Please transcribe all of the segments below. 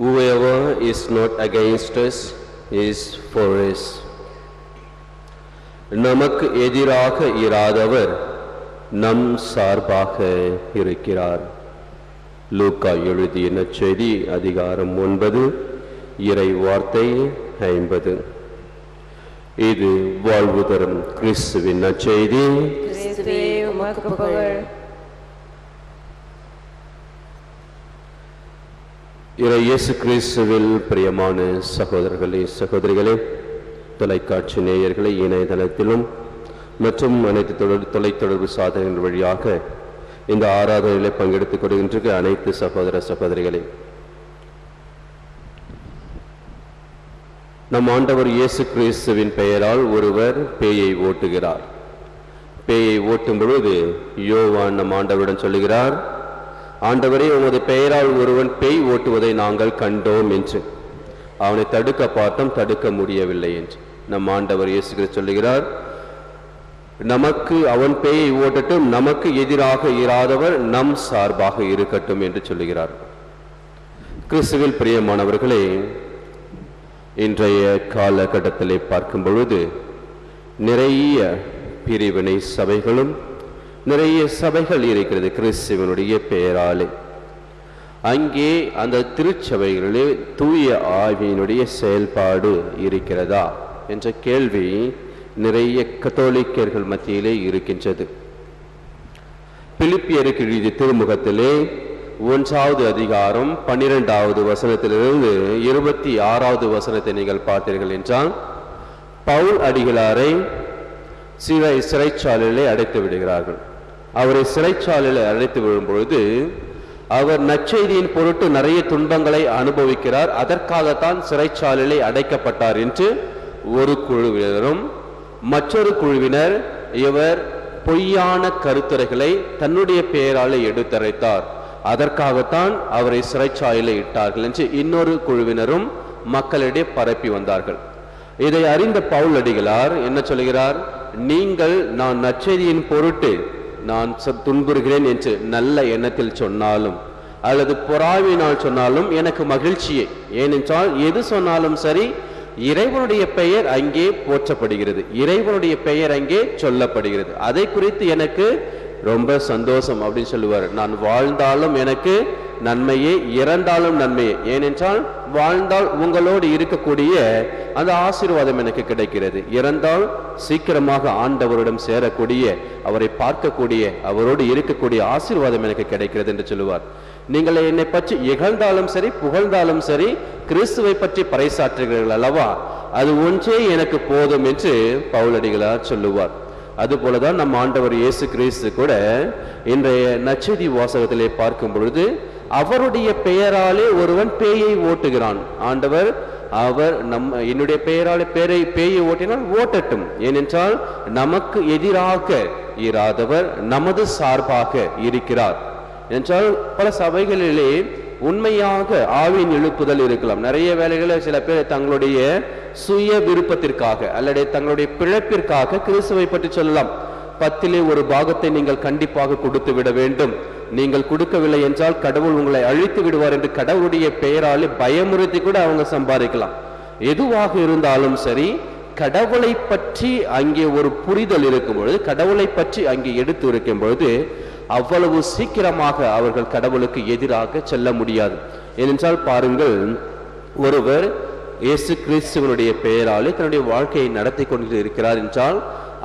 Whoever is not against us is for us. நமக்கு எதிராக இராதவர் நம் சார்பாக இருக்கிறார். லூக்கா எழுதிய நற்செய்தி அதிகாரம் 9 இறை வார்த்தை 50. இது வாழ்வு தரும் கிறிஸ்துவின் நற்செய்தி. கிறிஸ்துவே உமக்கு புகழ். இறை இயேசு கிறிஸ்துவில் பிரியமான சகோதரர்களே சகோதரிகளே, தொலைக்காட்சி நேயர்களை இணையதளத்திலும் மற்றும் அனைத்து தொலைத்தொடர்பு சாதனங்கள் வழியாக இந்த ஆராதனையிலே பங்கெடுத்துக் கொள்கின்ற அனைத்து சகோதர சகோதரிகளே, நம் ஆண்டவர் இயேசு கிறிஸ்துவின் பெயரால் ஒருவர் பேயை ஓட்டுகிறார். பேயை ஓட்டும் பொழுது யோவான் நம் ஆண்டவரிடம் சொல்லுகிறார், ஆண்டவரே, உமது பெயரால் ஒருவன் பேய் ஓட்டுவதை நாங்கள் கண்டோம் என்று. அவனை தடுக்க பார்த்தோம், தடுக்க முடியவில்லை என்று. நம் ஆண்டவர் இயேசு கிறிஸ்து சொல்லுகிறார், நமக்கு அவன் பேயை ஓட்டட்டும், நமக்கு எதிராக இராதவர் நம் சார்பாக இருக்கட்டும் என்று சொல்லுகிறார். கிறிஸ்துவில் பிரியமானவர்களே, இன்றைய காலகட்டத்திலே பார்க்கும் பொழுது நிறைய பிரிவினை சபைகளும் நிறைய சபைகள் இருக்கிறது கிறிஸ்துவனுடைய பெயராலே. அங்கே அந்த திருச்சபைகளிலே தூய ஆவியினுடைய செயல்பாடு இருக்கிறதா என்ற கேள்வி நிறைய கத்தோலிக்கர்கள் மத்தியிலே இருக்கின்றது. பிலிப்பியருக்கு எழுதிய திருமுகத்திலே 1வது அதிகாரம் 12வது வசனத்திலிருந்து 26வது வசனத்தை நீங்கள் பார்த்தீர்கள் என்றால், பவுல் அடிகளாரை சிறைச்சாலையிலே அடைத்து விடுகிறார்கள். அவரை சிறைச்சாலையில் அடைத்து விடும் பொழுது அவர் நற்செய்தியின் பொருட்டு நிறைய துன்பங்களை அனுபவிக்கிறார். அதற்காகத்தான் சிறைச்சாலையிலே அடைக்கப்பட்டார் என்று ஒரு குழுவினரும், மற்றொரு குழுவினர் இவர் பொய்யான கருத்துரைகளை தன்னுடைய பெயராலே எடுத்துரைத்தார், அதற்காகத்தான் அவரை சிறைச்சாலையிலே இட்டார்கள் என்று இன்னொரு குழுவினரும் மக்களிடையே பரப்பி வந்தார்கள். இதை அறிந்த பவுல் அடிகளார் என்ன சொல்கிறார், நீங்கள் நான் நற்செய்தியின் பொருட்டு நான் துன்புறுகிறேன் என்று நல்ல எண்ணத்தில் சொன்னாலும் அல்லது பொறாமையினால் சொன்னாலும் எனக்கு மகிழ்ச்சியே. ஏனென்றால் எது சொன்னாலும் சரி, இறைவனுடைய பெயர் அங்கே போற்றப்படுகிறது, இறைவனுடைய பெயர் அங்கே சொல்லப்படுகிறது. அதை குறித்து எனக்கு ரொம்ப சந்தோஷம் அப்படின்னு சொல்லுவார். நான் வாழ்ந்தாலும் எனக்கு நன்மையே, இறந்தாலும் நன்மையே. ஏனென்றால் வாழ்ந்தால் உங்களோடு இருக்கக்கூடிய அந்த ஆசீர்வாதம் எனக்கு கிடைக்கிறது, இறந்தால் சீக்கிரமாக ஆண்டவரிடம் சேரக்கூடிய, அவரை பார்க்கக்கூடிய, அவரோடு இருக்கக்கூடிய ஆசீர்வாதம் எனக்கு கிடைக்கிறது என்று சொல்லுவார். நீங்கள் என்னை பற்றி இகழ்ந்தாலும் சரி புகழ்ந்தாலும் சரி, கிறிஸ்துவை பற்றி பறைசாற்றுகிறீர்கள் அல்லவா, அது ஒன்றே எனக்கு போதும் என்று பவுலடிகளார் சொல்லுவார். அதுபோலதான் நம் ஆண்டவர் இயேசு கிறிஸ்து கூட இன்றைய நற்செய்தி வாசகத்திலே பார்க்கும் பொழுது அவருடைய பெயராலே ஒருவன் பேயை ஓட்டுகிறான். ஆண்டவர் அவர் என்னுடைய பெயராலே பேயை ஓட்டினால் ஓட்டட்டும், ஏனென்றால் நமக்கு எதிராக இராதவர் நமது சார்பாக இருக்கிறார் என்றால். பல சபைகளிலே உண்மையாக ஆவியின் எழுப்புதல் இருக்கலாம். நிறைய வேளைகளில் சில பேர் தங்களுடைய சுய விருப்பத்திற்காக அல்லது தங்களுடைய பிழைப்பிற்காக கிறிஸ்துவை பற்றி சொல்லலாம். 10ல் 1 பாகத்தை நீங்கள் கண்டிப்பாக கொடுத்து விட வேண்டும், நீங்கள் கொடுக்கவில்லை என்றால் கடவுள் உங்களை அழித்து விடுவார் என்று கடவுளுடைய பெயராலே பயமுறுத்தி கூட அவங்க சம்பாதிக்கலாம். எதுவாக இருந்தாலும் சரி, கடவுளை பற்றி அங்கே ஒரு புரிதல் இருக்கும் பொழுது, கடவுளை பற்றி அங்கே எடுத்து இருக்கும் பொழுது அவ்வளவு சீக்கிரமாக அவர்கள் கடவுளுக்கு எதிராக செல்ல முடியாது. ஏனென்றால் பாருங்கள், ஒருவர் இயேசு கிறிஸ்துவனுடைய பெயராலே தன்னுடைய வாழ்க்கையை நடத்தி கொண்டு இருக்கிறார் என்றால்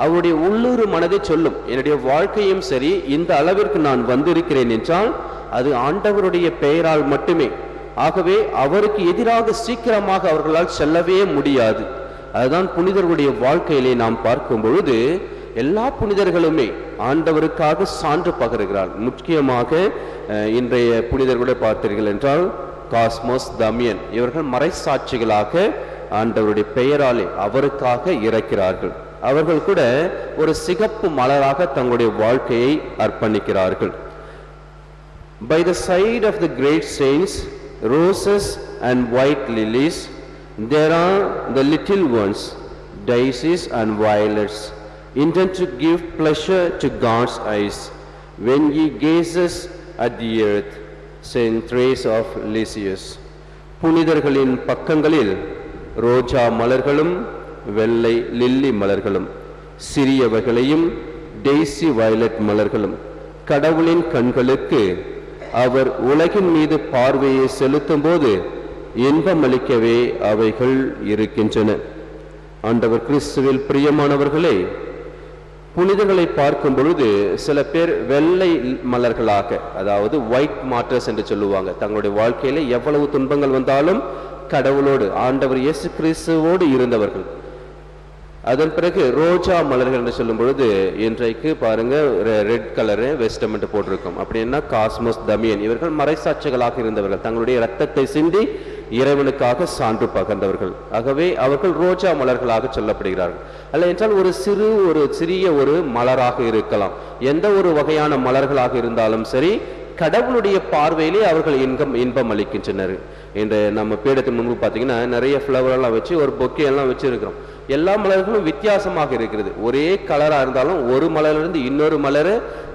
அவருடைய உள்ளூர் மனதை சொல்லும், என்னுடைய வாழ்க்கையும் சரி, இந்த அளவிற்கு நான் வந்திருக்கிறேன் என்றால் அது ஆண்டவருடைய பெயரால் மட்டுமே. ஆகவே அவருக்கு எதிராக சீக்கிரமாக அவர்களால் செல்லவே முடியாது. அதுதான் புனிதர்களுடைய வாழ்க்கையிலே நாம் பார்க்கும் பொழுது எல்லா புனிதர்களுமே ஆண்டவருக்காக சான்று பகருகிறார். முக்கியமாக இன்றைய புனிதர்களை பார்த்தீர்கள் என்றால் காஸ்மோஸ், தமியன், இவர்கள் மறைசாட்சிகளாக ஆண்டவருடைய பெயராலே அவருக்காக இறக்கிறார்கள். அவர்கள் கூட ஒரு சிகப்பு மலராக தங்களுடைய வாழ்க்கையை அர்ப்பணிக்கிறார்கள். By the side of the great saints, roses and white lilies, there are the little ones, daisies and violets, intent to give pleasure to God's eyes when he gazes at the earth. Saint Therese of Lisieux. புனிதர்களின் பக்கங்களில் ரோஜா மலர்களும் வெள்ளை lily மலர்களும், சிறியவர்களையும் Daisy violet மலர்களும், கடவுளின் கண்களுக்கு அவர் உலகின் மீது பார்வையை செலுத்தும் போது இன்பமளிக்கவே அவைகள் இருக்கின்றன. ஆண்டவர் கிறிஸ்துவில் பிரியமானவர்களே, புனிதர்களை பார்க்கும் பொழுது சில பேர் வெள்ளை மலர்களாக, அதாவது ஒயிட் மார்டர்ஸ் என்று சொல்லுவாங்க, தங்களுடைய வாழ்க்கையில எவ்வளவு துன்பங்கள் வந்தாலும் கடவுளோடு, ஆண்டவர் இயேசு கிறிஸ்துவோடு இருந்தவர்கள். அதன் பிறகு ரோஜா மலர்கள் என்று சொல்லும் பொழுது, இன்றைக்கு பாருங்க ரெட் கலரு வெஸ்டமெண்ட் போட்டிருக்கும். அப்படின்னா காஸ்மோஸ், தமியன், இவர்கள் மறைசாட்சிகளாக இருந்தவர்கள், தங்களுடைய இரத்தத்தை சிந்தி இறைவனுக்காக சான்று பகர்ந்தவர்கள். ஆகவே அவர்கள் ரோஜா மலர்களாக சொல்லப்படுகிறார்கள். அல்ல என்றால் ஒரு சிறிய ஒரு மலராக இருக்கலாம். எந்த ஒரு வகையான மலர்களாக இருந்தாலும் சரி, கடவுளுடைய பார்வையிலே அவர்கள் இன்பம் அளிக்கின்றனர். இந்த நம்ம பீடத்தின் முன்பு பார்த்தீங்கன்னா நிறைய ஃப்ளவர் எல்லாம் வச்சு ஒரு பொக்கே எல்லாம் வச்சிருக்கிறோம். எல்லா மலர்களும் வித்தியாசமாக இருக்கிறது. ஒரே கலரா இருந்தாலும் ஒரு மலரிலிருந்து இன்னொரு மலர்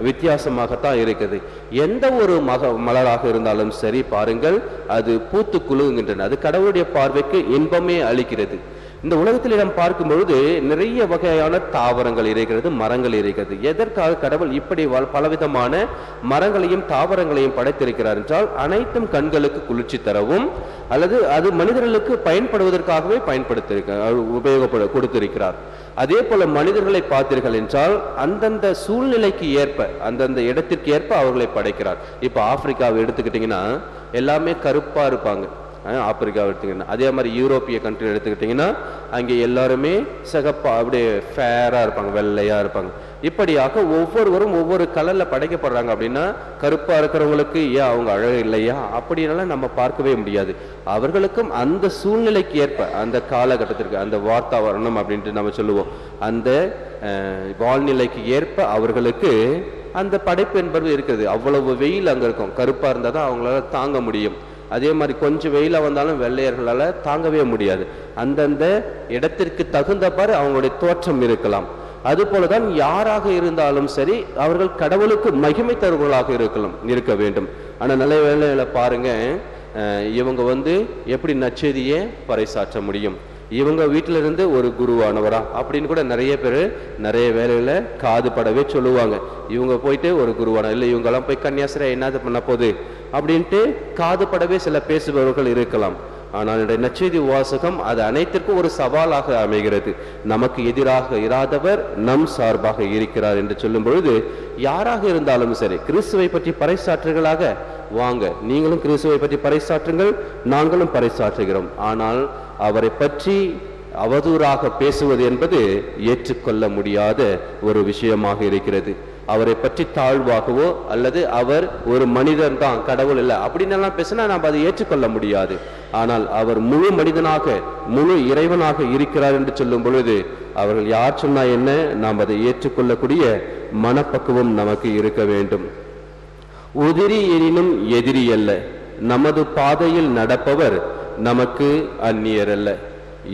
வித்தியாசமாகத்தான் இருக்குது. எந்த ஒரு மலராக இருந்தாலும் சரி பாருங்கள், அது பூத்து குலுங்குகின்றன. அது கடவுளுடைய பார்வைக்கு இன்பமே அளிக்கிறது. இந்த உலகத்தில் நாம் பார்க்கும் பொழுது நிறைய வகையான தாவரங்கள் இருக்கிறது, மரங்கள் இருக்கிறது. எதற்காக கடவுள் இப்படி பலவிதமான மரங்களையும் தாவரங்களையும் படைத்திருக்கிறார் என்றால், அனைத்தும் கண்களுக்கு குளிர்ச்சி தரவும் அல்லது அது மனிதர்களுக்கு பயன்படுவதற்காகவே கொடுத்திருக்கிறார். அதே போல மனிதர்களை பார்த்தீர்கள் என்றால் அந்தந்த சூழ்நிலைக்கு ஏற்ப, அந்தந்த இடத்திற்கு ஏற்ப அவர்களை படைக்கிறார். இப்ப ஆப்பிரிக்காவை எடுத்துக்கிட்டீங்கன்னா எல்லாமே கருப்பா இருப்பாங்க, ஆப்பிரிக்கா எடுத்துக்கிட்டீங்கன்னா. அதே மாதிரி யூரோப்பிய கண்ட்ரி எடுத்துக்கிட்டீங்கன்னா அங்கே எல்லாருமே சிகப்பா அப்படியே ஃபேரா இருப்பாங்க, வெள்ளையா இருப்பாங்க. இப்படியாக ஒவ்வொருவரும் ஒவ்வொரு கலர்ல படைக்கப்படுறாங்க. அப்படின்னா கருப்பா இருக்கிறவங்களுக்கு ஏன் அவங்க அழகு இல்லையா அப்படின்னாலும் நம்ம பார்க்கவே முடியாது. அவர்களுக்கும் அந்த சூழ்நிலைக்கு ஏற்ப, அந்த காலகட்டத்திற்கு, அந்த வார்த்தாவரணம் அப்படின்ட்டு நம்ம சொல்லுவோம், அந்த வாழ்நிலைக்கு ஏற்ப அவர்களுக்கு அந்த படைப்பு என்பது இருக்குது. அவ்வளவு வெயில் அங்க இருக்கும். கருப்பா இருந்தால் தான் அவங்களால தாங்க முடியும். அதே மாதிரி கொஞ்சம் வெயில வந்தாலும் வெள்ளையர்களால தாங்கவே முடியாது. அந்தந்த இடத்திற்கு தகுந்தபாறு அவங்களுடைய தோற்றம் இருக்கலாம். அது போலதான் யாராக இருந்தாலும் சரி, அவர்கள் கடவுளுக்கு மகிமை தருவர்களாக இருக்க வேண்டும். ஆனா நல்ல வேளையில பாருங்க, இவங்க எப்படி நற்செய்தியை பறைசாற்ற முடியும், இவங்க வீட்டில இருந்து ஒரு குருவானவரா அப்படின்னு கூட நிறைய பேர் நிறைய வேலையில காது படவே சொல்லுவாங்க. இவங்க போயிட்டு ஒரு குருவான இல்லை, இவங்க எல்லாம் போய் கன்னியாஸ்திரியா என்னது பண்ண போகுது அப்படின்ட்டு காது படவே சில பேசுபவர்கள் இருக்கலாம். ஆனால் நற்செய்தி வாசகம் அது அனைத்திற்கும் ஒரு சவாலாக அமைகிறது. நமக்கு எதிராக இராதவர் நம் சார்பாக இருக்கிறார் என்று சொல்லும் பொழுது, யாராக இருந்தாலும் சரி கிறிஸ்துவை பற்றி பறைசாற்றுகளாக வாங்க, நீங்களும் கிறிஸ்துவை பற்றி பறைசாற்றுங்கள், நாங்களும் பறைசாற்றுகிறோம். ஆனால் அவரை பற்றி அவதூறாக பேசுவது என்பது ஏற்றுக்கொள்ள முடியாத ஒரு விஷயமாக இருக்கிறது. அவரை பற்றி தாழ்வாகவோ அல்லது அவர் ஒரு மனிதன் தான், கடவுள் இல்லை அப்படின்னெல்லாம் பேசினா நாம் அதை ஏற்றுக்கொள்ள முடியாது. ஆனால் அவர் முழு மனிதனாக, முழு இறைவனாக இருக்கிறார் என்று சொல்லும் பொழுது, அவர்கள் யார் சொன்னா என்ன, நாம் அதை ஏற்றுக்கொள்ளக்கூடிய மனப்பக்குவம் நமக்கு இருக்க வேண்டும். உதிரி எனினும் எதிரி அல்ல, நமது பாதையில் நடப்பவர் நமக்கு அந்நியர் அல்ல.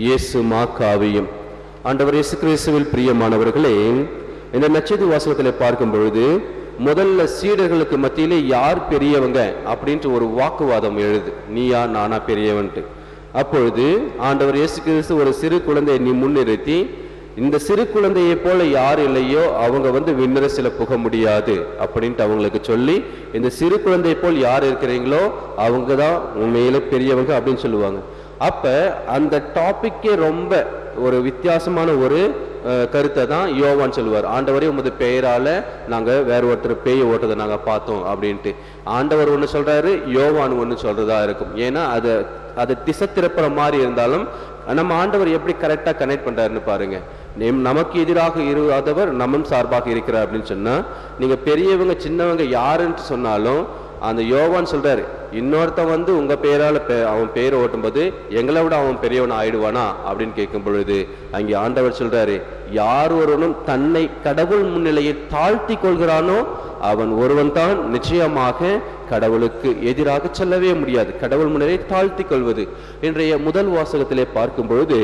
இயேசு மாக்காவியும். ஆண்டவர் இயேசு கிறிஸ்துவில் பிரியமானவர்களே, இந்த நற்செய்தி வாசகத்தில் பார்க்கும் பொழுது முதல்ல சீடர்களுக்கு மத்தியிலே யார் பெரியவங்க அப்படின்ட்டு ஒரு வாக்குவாதம் எழுது, நீயா நானா பெரியவன்ட்டு. அப்பொழுது ஆண்டவர் இயேசு கிறிஸ்து ஒரு சிறு குழந்தையை நீ முன்னிறுத்தி, இந்த சிறு குழந்தையை போல யார் இல்லையோ அவங்க விண்ணரசில புக முடியாது அப்படின்ட்டு அவங்களுக்கு சொல்லி, இந்த சிறு குழந்தையை போல் யார் இருக்கிறீங்களோ அவங்க தான் உண்மையில பெரியவங்க அப்படின்னு சொல்லுவாங்க. அப்ப அந்த டாபிக்கே ரொம்ப ஒரு வித்தியாசமான ஒரு கருத்தை தான் யோவான் சொல்லுவார். ஆண்டவரே உமது பெயரால நாங்க வேற ஒருத்தர் பேயை ஓட்டதை நாங்க பார்த்தோம் அப்படின்ட்டு. ஆண்டவர் ஒண்ணு சொல்றாரு, யோவான் ஒண்ணு சொல்றதா இருக்கும். ஏன்னா அது திசை திருப்புற மாதிரி இருந்தாலும் நம்ம ஆண்டவர் எப்படி கரெக்டா கனெக்ட் பண்றாருன்னு பாருங்க. நமக்கு எதிராக இராதவர் நம்மும் சார்பாக இருக்கிறார் அப்படின்னு சொன்னா, நீங்க பெரியவங்க சின்னவங்க யாருன்னு சொன்னாலும் அந்த யோவான் சொல்றாரு, இன்னொருத்தன் உங்க பெயரால அவன் பெயரை ஓட்டும் போது எங்களை விட அவன் பெரியவன் ஆயிடுவானா அப்படின்னு கேட்கும் பொழுது, அங்கே ஆண்டவர் சொல்றாரு, யார் ஒருவனும் தன்னை கடவுள் முன்னிலையில் தாழ்த்தி கொள்கிறானோ அவன் ஒருவன் தான் நிச்சயமாக கடவுளுக்கு எதிராக செல்லவே முடியாது. கடவுள் முன்னிலை தாழ்த்தி கொள்வது. இன்றைய முதல் வாசகத்திலே பார்க்கும் பொழுது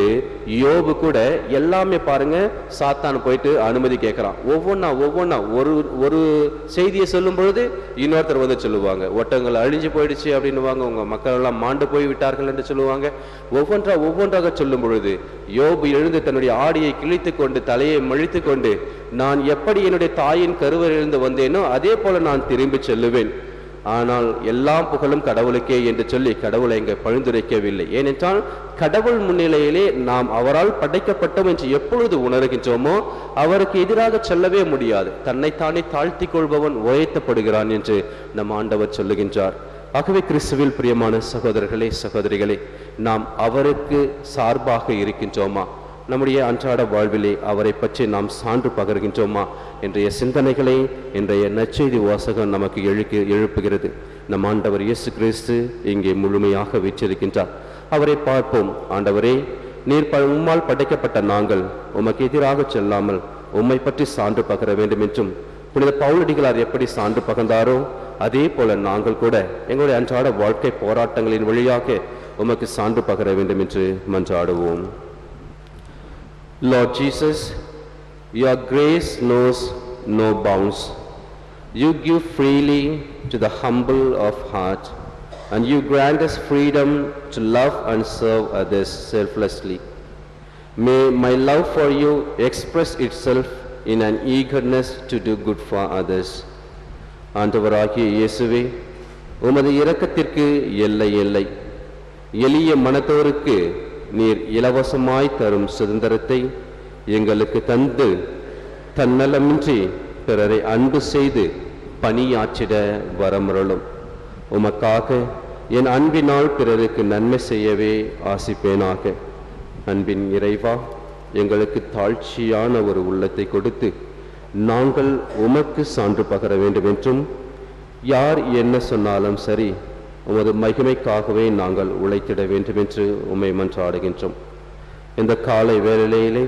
யோபு கூட எல்லாமே பாருங்க, சாத்தான் போயிட்டு அனுமதி கேட்கிறான். ஒவ்வொன்னா ஒரு செய்தியை சொல்லும் பொழுது இன்னொருத்தர் வந்து சொல்லுவாங்க, ஒட்டங்கள் அழிஞ்சு போயிடுச்சு அப்படின்னுவாங்க, உங்க மக்கள் எல்லாம் மாண்டு போய் விட்டார்கள் என்று சொல்லுவாங்க. ஒவ்வொன்றாக சொல்லும் பொழுது யோபு எழுந்து தன்னுடைய ஆடியை கிழித்து கொண்டு தலையை மழித்து கொண்டு, நான் எப்படி என்னுடைய தாயின் கருவறையிலிருந்து வந்தேனோ அதே போல நான் திரும்பி செல்லுவேன், ஆனால் எல்லாம் புகழும் கடவுளுக்கே என்று சொல்லி கடவுளை இங்கே பழிந்துரைக்கவில்லை. ஏனென்றால் கடவுள் முன்னிலையிலே நாம் அவரால் படைக்கப்பட்டோம் என்று எப்பொழுது உணர்கின்றோமோ அவருக்கு எதிராக செல்லவே முடியாது. தன்னைத்தானே தாழ்த்தி கொள்பவன் உயர்த்தப்படுகிறான் என்று நம் ஆண்டவர் சொல்லுகின்றார். ஆகவே கிறிஸ்துவில் பிரியமான சகோதரர்களே, சகோதரிகளே, நாம் அவருக்கு சார்பாக இருக்கின்றோமா? நம்முடைய அன்றாட வாழ்விலே அவரை பற்றி நாம் சான்று பகர்கின்றோமா? இன்றைய சிந்தனைகளை இன்றைய நற்செய்தி வாசகம் நமக்கு எழுப்புகிறது. நம் ஆண்டவர் இயேசு கிறிஸ்து இங்கே முழுமையாக வீற்றிருக்கின்றார். அவரை பார்ப்போம். ஆண்டவரே, நீர் உம்மால் படைக்கப்பட்ட நாங்கள் உமக்கு எதிராக செல்லாமல் உம்மை பற்றி சான்று பகர வேண்டும் என்றும் புனித பவுலடிகளார் எப்படி சான்று பகர்ந்தாரோ அதே போல நாங்கள் கூட எங்களுடைய அன்றாட வாழ்க்கை போராட்டங்களின் வழியாக உமக்கு சான்று பகர வேண்டும் என்று மன்றாடுவோம். Lord Jesus, your grace knows no bounds. You give freely to the humble of heart, and you grant us freedom to love and serve others selflessly. May my love for you express itself in an eagerness to do good for others. ஆண்டவராகிய இயேசுவே, உமது இரக்கத்திற்கு எல்லை இல்லை. எளிய மனத்தோருக்கு நீர் இலவசமாய் தரும் சுதந்திரத்தை எங்களுக்கு தந்து தன்னலமின்றி பிறரை அன்பு செய்து பணியாற்றிட வரமருளும். உமக்காக என் அன்பினால் பிறருக்கு நன்மை செய்யவே ஆசிப்பேனாக. அன்பின் இறைவா, எங்களுக்கு தாழ்ச்சியான ஒரு உள்ளத்தை கொடுத்து நாங்கள் உமக்கு சான்று பகர வேண்டும் என்றும், யார் என்ன சொன்னாலும் சரி உமது மகிமைக்காகவே நாங்கள் உழைத்திட வேண்டும் என்று உம்மை மன்றாடுகின்றோம். இந்த காலை வேளையிலே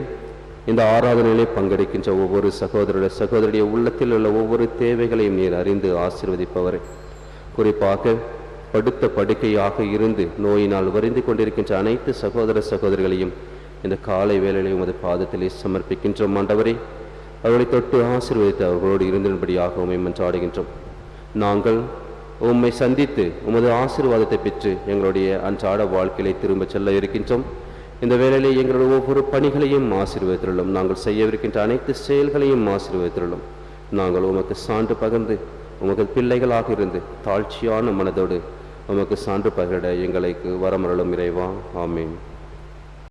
இந்த ஆராதனையிலே பங்கெடுக்கின்ற ஒவ்வொரு சகோதரருடைய உள்ளத்தில் உள்ள ஒவ்வொரு தேவைகளையும் நீர் அறிந்து ஆசீர்வதிப்பவரே, குறிப்பாக படுத்த படுக்கையாக இருந்து நோயினால் வருந்தி கொண்டிருக்கின்ற அனைத்து சகோதரர்களையும் இந்த காலை வேளையிலே உமது பாதத்திலே சமர்ப்பிக்கின்றோம். ஆண்டவரே, அவர்களை தொட்டு ஆசீர்வதித்து அவர்களோடு இருந்தபடியாக உம்மை மன்றாடுகின்றோம். நாங்கள் உம்மை சந்தித்து உமது ஆசீர்வாதத்தை பெற்று எங்களுடைய அன்றாட வாழ்க்கையை திரும்ப செல்ல இருக்கின்றோம். இந்த வேளையிலே எங்களுடைய ஒவ்வொரு பணிகளையும் ஆசீர்வதித்துள்ளோம். நாங்கள் செய்யவிருக்கின்ற அனைத்து செயல்களையும் ஆசீர்வதித்துள்ளோம். நாங்கள் உமக்கு சான்று பகர்ந்து உமக்கு பிள்ளைகளாக இருந்து தாழ்ச்சியான மனதோடு உமக்கு சான்று பகிர எங்களுக்கு வரமருளும் இறைவா. ஆமீன்.